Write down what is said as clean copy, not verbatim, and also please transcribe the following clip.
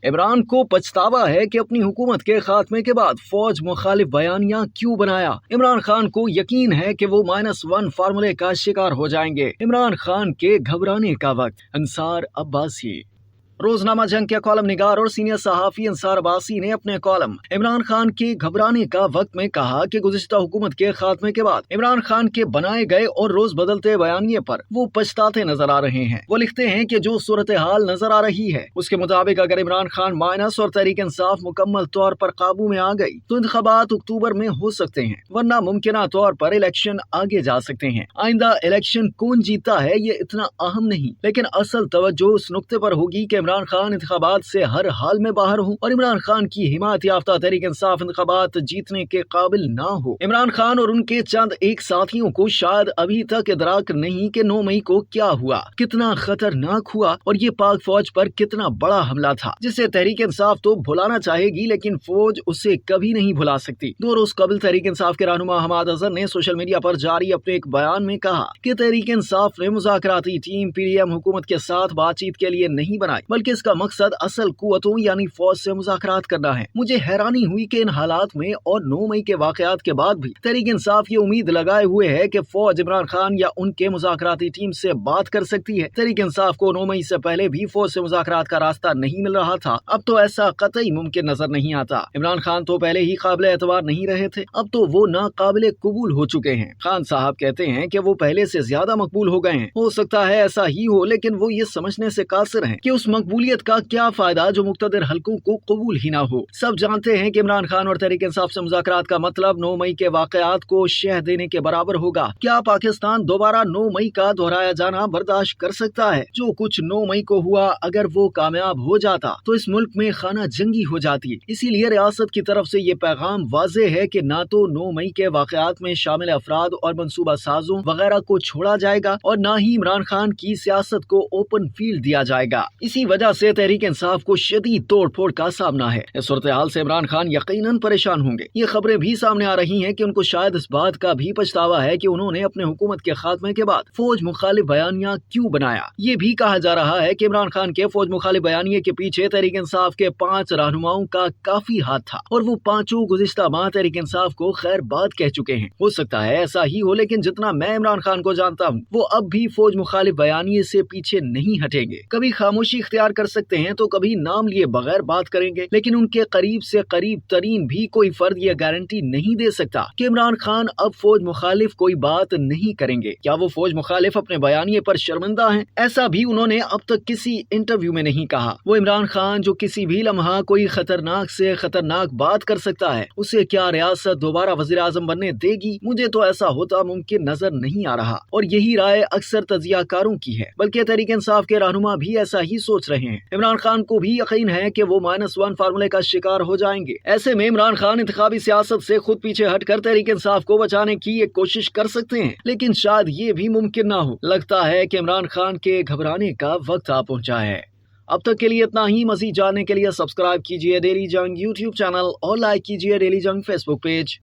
इमरान को पछतावा है कि अपनी हुकूमत के खात्मे के बाद फौज मुखालिफ बयानियां क्यों बनाया। इमरान खान को यकीन है कि वो -1 फार्मूले का शिकार हो जाएंगे। इमरान खान के घबराने का वक्त। अंसार अब्बासी। रोजनामा जंग के कॉलम निगार और सीनियर सहाफी अंसार अब्बासी ने अपने कॉलम इमरान खान के घबराने का वक्त में कहा कि गुज़िश्ता हुकूमत के खात्मे के बाद इमरान खान के बनाए गए और रोज बदलते बयानिए पर वो पछताते नजर आ रहे हैं। वो लिखते हैं कि जो सूरत हाल नजर आ रही है उसके मुताबिक अगर इमरान खान माइनस और तहरीक इंसाफ मुकम्मल तौर पर काबू में आ गई तो इंतखाबात अक्टूबर में हो सकते हैं, वरना मुमकिन तौर पर इलेक्शन आगे जा सकते हैं। आइंदा इलेक्शन कौन जीता है ये इतना अहम नहीं, लेकिन असल तवज्जो उस नुक्ते पर होगी कि इमरान खान इंतखाबात से हर हाल में बाहर हो और इमरान खान की हिमायत याफ्ता तहरीक इंसाफ इंतखाबात जीतने के काबिल ना हो। इमरान खान और उनके चंद एक साथियों को शायद अभी तक इदराक नहीं कि 9 मई को क्या हुआ, कितना खतरनाक हुआ और ये पाक फौज पर कितना बड़ा हमला था, जिसे तहरीक इंसाफ तो भुलाना चाहेगी लेकिन फौज उसे कभी नहीं भुला सकती। 2 रोज कबल तहरीक इंसाफ के रहनुमा हमाद अजहर ने सोशल मीडिया पर जारी अपने एक बयान में कहा कि तहरीक इंसाफ ने मुज़ाकराती टीम PDM हुकूमत के साथ बातचीत के लिए नहीं बनाई, बल्कि इसका मकसद असल कुव्वतों यानी फौज से मुज़ाकरात करना है। मुझे हैरानी हुई कि इन हालात में और 9 मई के वाकयात के बाद भी तहरीक इंसाफ ये उम्मीद लगाए हुए है कि फौज इमरान खान या उनके मुज़ाकराती टीम से बात कर सकती है। तहरीक इंसाफ को 9 मई से पहले भी फौज से मुज़ाकरात का रास्ता नहीं मिल रहा था, अब तो ऐसा कतई मुमकिन नजर नहीं आता। इमरान खान तो पहले ही काबिल एतबार नहीं रहे थे, अब तो वो नाकाबिल कबूल हो चुके हैं। खान साहब कहते हैं कि वो पहले से ज्यादा मकबूल हो गए हैं। हो सकता है ऐसा ही हो, लेकिन वो ये समझने से कासिर हैं कि उस मकबूलियत का क्या फायदा जो मुक्तदर हल्कों को कबूल ही ना हो। सब जानते हैं कि इमरान खान और तहरीक इंसाफ से मुज़ाकरात का मतलब 9 मई के वाकयात को शह देने के बराबर होगा। क्या पाकिस्तान दोबारा 9 मई का दोहराया जाना बर्दाश्त कर सकता है? जो कुछ 9 मई को हुआ अगर वो कामयाब हो जाता तो इस मुल्क में खाना जंगी हो जाती। इसीलिए रियासत की तरफ से ये पैगाम वाज़ेह है कि ना तो 9 मई के वाकयात में शामिल अफराद और मंसूबा साजों वगैरह को छोड़ा जाएगा और ना ही इमरान खान की सियासत को ओपन फील्ड दिया जाएगा। इसी वजह से तहरीक इंसाफ को शदीद तोड़ फोड़ का सामना है। इस सूरत हाल से इमरान खान यकीनन परेशान होंगे। ये खबरें भी सामने आ रही हैं कि उनको शायद इस बात का भी पछतावा है कि उन्होंने अपने हुकूमत के खात्मे के बाद फौज मुखालिफ बयानिया क्यों बनाया। ये भी कहा जा रहा है कि इमरान खान के फौज मुखालिफ बयानिए के पीछे तहरीक इंसाफ के 5 रहनुमाओं का काफी हाथ था और वो 5 गुज़िश्ता माह तहरीक इंसाफ को खैर बात कह चुके हैं। हो सकता है ऐसा ही हो, लेकिन जितना मैं इमरान खान को जानता हूँ वो अब भी फौज मुखालिफ बयानिए से पीछे नहीं हटेंगे। कभी खामोशी इख्तियार कर सकते हैं तो कभी नाम लिए बगैर बात करेंगे, लेकिन उनके करीब से करीब तरीन भी कोई फर्द ये गारंटी नहीं दे सकता कि इमरान खान अब फौज मुखालिफ कोई बात नहीं करेंगे। क्या वो फौज मुखालिफ अपने बयानिए पर शर्मिंदा हैं? ऐसा भी उन्होंने अब तक किसी इंटरव्यू में नहीं कहा। वो इमरान खान जो किसी भी लम्हा कोई खतरनाक से खतरनाक बात कर सकता है, उसे क्या रियासत दोबारा वज़ीर आज़म बनने देगी? मुझे तो ऐसा होता मुमकिन नजर नहीं आ रहा और यही राय अक्सर तजियाकारों की है, बल्कि तहरीक इंसाफ के रहनुमा भी ऐसा ही सोच रहे हैं। इमरान खान को भी यकीन है कि वो -1 फार्मूले का शिकार हो जाएंगे। ऐसे में इमरान खान इंतखाबी सियासत से खुद पीछे हटकर तहरीक इंसाफ को बचाने की एक कोशिश कर सकते हैं, लेकिन शायद ये भी मुमकिन ना हो। लगता है कि इमरान खान के घबराने का वक्त आ पहुंचा है। अब तक के लिए इतना ही। मज़ीद जानने के लिए सब्सक्राइब कीजिए डेली जंग YouTube चैनल और लाइक कीजिए डेली जंग Facebook पेज।